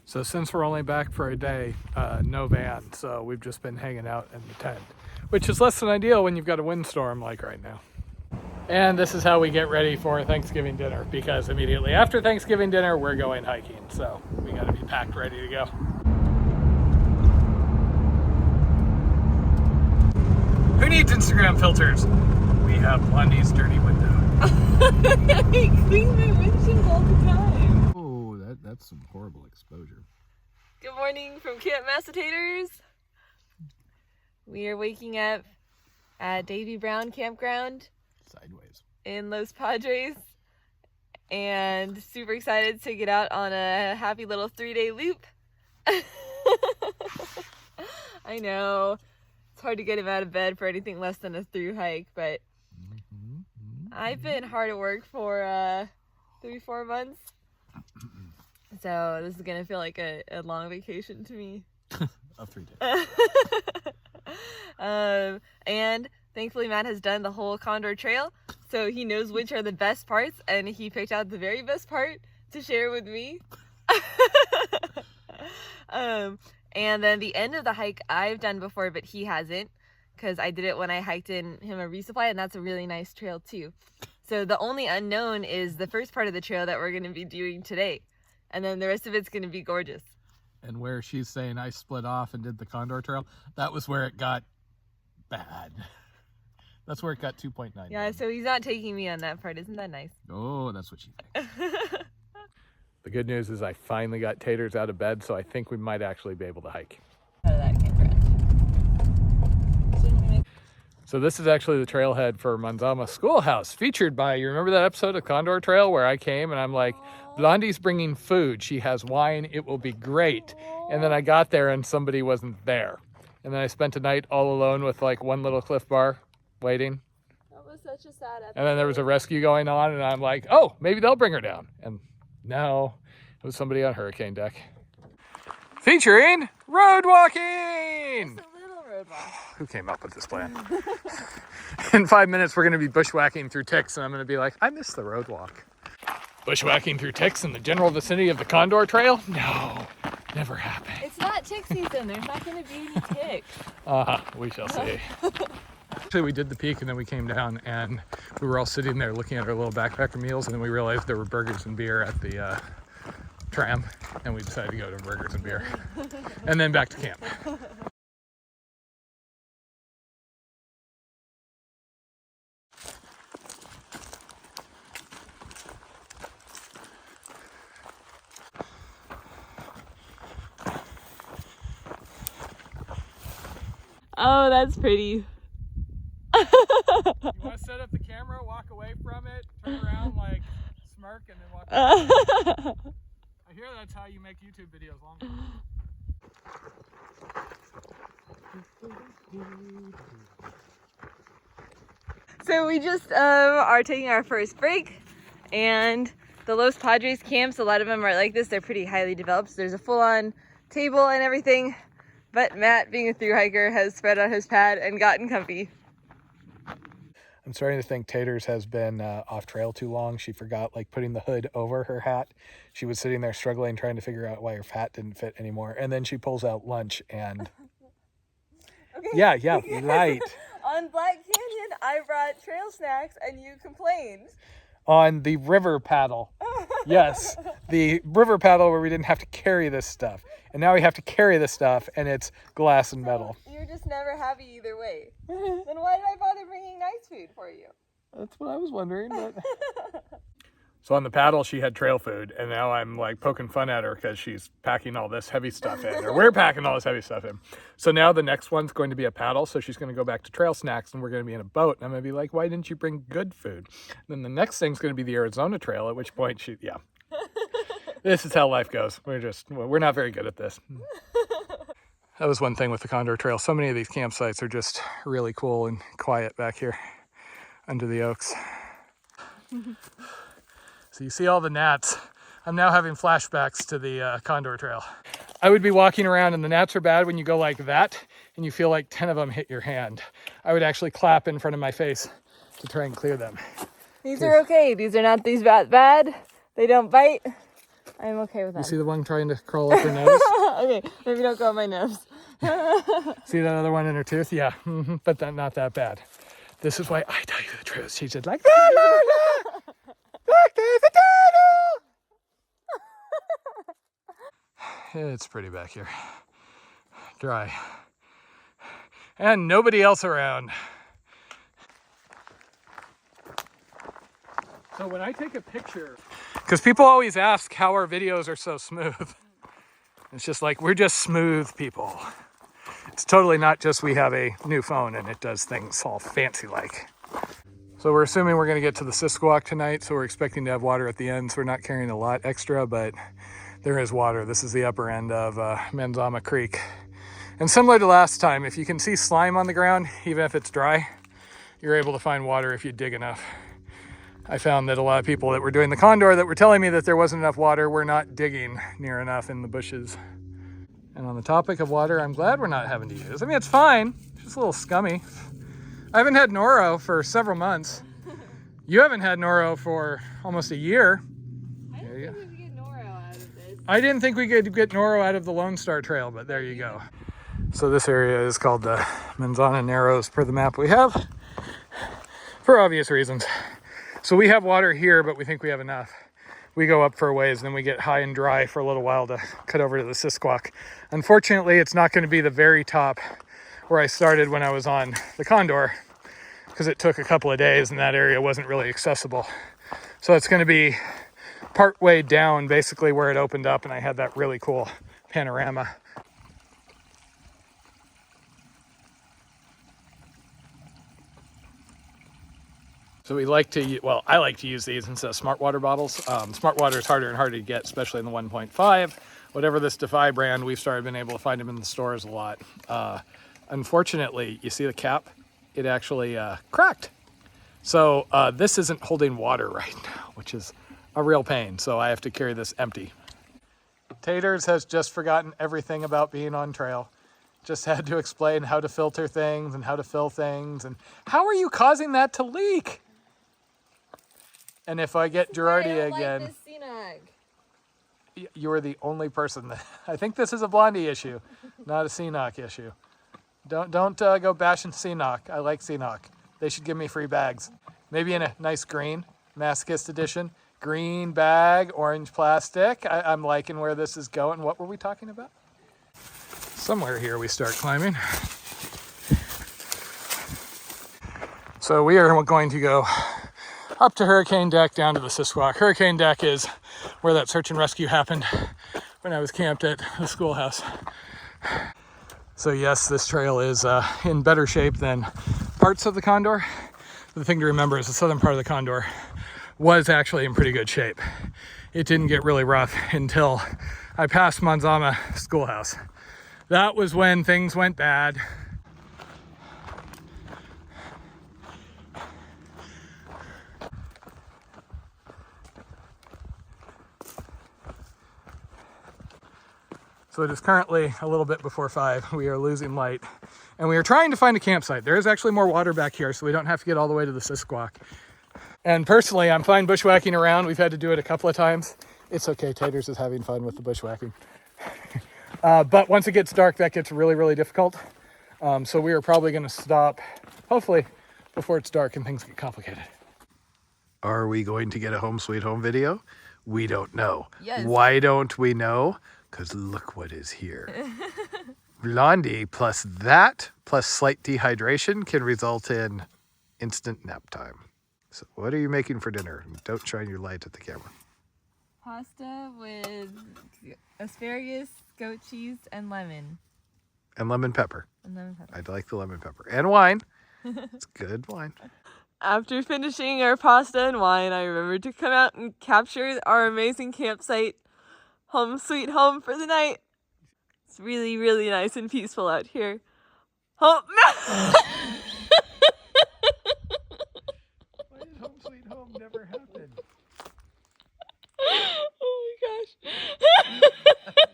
So since we're only back for a day, no van, so we've just been hanging out in the tent, which is less than ideal when you've got a windstorm like right now. And this is how we get ready for Thanksgiving dinner, because immediately after Thanksgiving dinner, we're going hiking. So we gotta be packed ready to go. Who needs Instagram filters? We have Blondie's dirty window. I clean my windshield all the time. Oh, that's some horrible exposure. Good morning from Camp Massatators. We are waking up at Davy Brown Campground. Sideways. In Los Padres. And super excited to get out on a happy little 3-day loop. I know. It's hard to get him out of bed for anything less than a through hike, but I've been hard at work for 3-4 months. So this is going to feel like a long vacation to me. Of 3 days. And thankfully Matt has done the whole Condor Trail, so he knows which are the best parts, and he picked out the very best part to share with me. And then the end of the hike I've done before, but he hasn't, because I did it when I hiked in him a resupply, and that's a really nice trail too. So the only unknown is the first part of the trail that we're going to be doing today, and then the rest of it's going to be gorgeous. And where she's saying I split off and did the Condor Trail, that was where it got bad. That's where it got 2.9. Yeah, so he's not taking me on that part. Isn't that nice? Oh, that's what she thinks. The good news is I finally got Taters out of bed, so I think we might actually be able to hike. Out of that campground. So this is actually the trailhead for Manzama Schoolhouse, featured by, you remember that episode of Condor Trail where I came and I'm like, Blondie's bringing food. She has wine. It will be great. And then I got there and somebody wasn't there. And then I spent a night all alone with like one little Cliff Bar waiting. That was such a sad episode. And then there was a rescue going on and I'm like, oh, maybe they'll bring her down. And no, it was somebody on hurricane deck. Featuring road walking. Just a little road walk. Who came up with this plan? In 5 minutes, we're going to be bushwhacking through ticks, and I'm going to be like, I miss the road walk. Bushwhacking through ticks in the general vicinity of the Condor Trail? No, never happened. It's not tick season. There's not going to be any ticks. We shall see. Actually, we did the peak, and then we came down, and we were all sitting there looking at our little backpacker meals, and then we realized there were burgers and beer at the tram, and we decided to go to burgers and beer, and then back to camp. Oh, that's pretty. You want to set up the camera, walk away from it, turn around, like smirk, and then walk away? I hear that's how you make YouTube videos longer. So we just are taking our first break, and the Los Padres camps, a lot of them are like this. They're pretty highly developed. So there's a full-on table and everything. But Matt, being a thru hiker, has spread out his pad and gotten comfy. I'm starting to think Taters has been off trail too long. She forgot like putting the hood over her hat. She was sitting there struggling, trying to figure out why her hat didn't fit anymore. And then she pulls out lunch and Okay. yeah, right. On Black Canyon, I brought trail snacks and you complained. On the river paddle. Yes, the river paddle where we didn't have to carry this stuff. And now we have to carry this stuff, and it's glass and metal. You're just never happy either way. Then why did I bother bringing nice food for you? That's what I was wondering. But... So on the paddle, she had trail food, and now I'm like poking fun at her because she's packing all this heavy stuff in, or we're packing all this heavy stuff in. So now the next one's going to be a paddle, so she's going to go back to trail snacks, and we're going to be in a boat, and I'm going to be like, why didn't you bring good food? And then the next thing's going to be the Arizona Trail, at which point yeah. This is how life goes. We're not very good at this. That was one thing with the Condor Trail. So many of these campsites are just really cool and quiet back here under the oaks. So you see all the gnats. I'm now having flashbacks to the Condor Trail. I would be walking around and the gnats are bad when you go like that and you feel like 10 of them hit your hand. I would actually clap in front of my face to try and clear them. These are okay. These are not these bad. They don't bite. I'm okay with that. You see the one trying to crawl up her nose? Okay, maybe don't go on my nose. See that other one in her tooth? Yeah, but not that bad. This is why I tell you the truth. She said like, la, la, la. Look, there's a turtle! It's pretty back here. Dry. And nobody else around. So when I take a picture, because people always ask how our videos are so smooth. It's just like, we're just smooth people. It's totally not just we have a new phone and it does things all fancy like. So we're assuming we're gonna get to the Sisquoc tonight, so we're expecting to have water at the end, so we're not carrying a lot extra, but there is water. This is the upper end of Manzama Creek. And similar to last time, if you can see slime on the ground, even if it's dry, you're able to find water if you dig enough. I found that a lot of people that were doing the condor that were telling me that there wasn't enough water were not digging near enough in the bushes. And on the topic of water, I'm glad we're not having to use. I mean, it's fine, it's just a little scummy. I haven't had Noro for several months. You haven't had Noro for almost a year. I didn't think we could get Noro out of this. I didn't think we could get Noro out of the Lone Star Trail, but there you go. So this area is called the Manzana Narrows per the map we have, for obvious reasons. So we have water here, but we think we have enough. We go up for a ways, then we get high and dry for a little while to cut over to the Sisquoc. Unfortunately, it's not going to be the very top where I started when I was on the Condor, because it took a couple of days and that area wasn't really accessible. So it's going to be part way down, basically where it opened up, and I had that really cool panorama. So we like to, well, I like to use these instead of Smart Water bottles. Smart Water is harder and harder to get, especially in the 1.5. Whatever this Defy brand, we've started being able to find them in the stores a lot. Unfortunately, you see the cap? It actually cracked. So this isn't holding water right now, which is a real pain. So I have to carry this empty. Taters has just forgotten everything about being on trail. Just had to explain how to filter things and how to fill things. And how are you causing that to leak? And if I get Girardi again, like this you are the only person that, I think this is a Blondie issue, not a CNOC issue. Don't go bashing CNOC. I like CNOC. They should give me free bags. Maybe in a nice green, masochist edition. Green bag, orange plastic. I'm liking where this is going. What were we talking about? Somewhere here we start climbing. So we are going to go up to Hurricane Deck, down to the Sisquoc. Hurricane Deck is where that search and rescue happened when I was camped at the schoolhouse. So yes, this trail is in better shape than parts of the Condor. The thing to remember is the southern part of the Condor was actually in pretty good shape. It didn't get really rough until I passed Manzama Schoolhouse. That was when things went bad. So it is currently a little bit before 5. We are losing light and we are trying to find a campsite. There is actually more water back here, so we don't have to get all the way to the Sisquoc. And personally, I'm fine bushwhacking around. We've had to do it a couple of times. It's okay, Taters is having fun with the bushwhacking. But once it gets dark, that gets really, really difficult. So we are probably gonna stop, hopefully, before it's dark and things get complicated. Are we going to get a home sweet home video? We don't know. Yes. Why don't we know? Because look what is here. Blondie plus that, plus slight dehydration can result in instant nap time. So what are you making for dinner? Don't shine your light at the camera. Pasta with asparagus, goat cheese, and lemon. And lemon pepper. And lemon pepper. I like the lemon pepper. And wine. It's good wine. After finishing our pasta and wine, I remembered to come out and capture our amazing campsite, home sweet home for the night. It's really, really nice and peaceful out here. Home. Why did home sweet home never happen? Oh my gosh.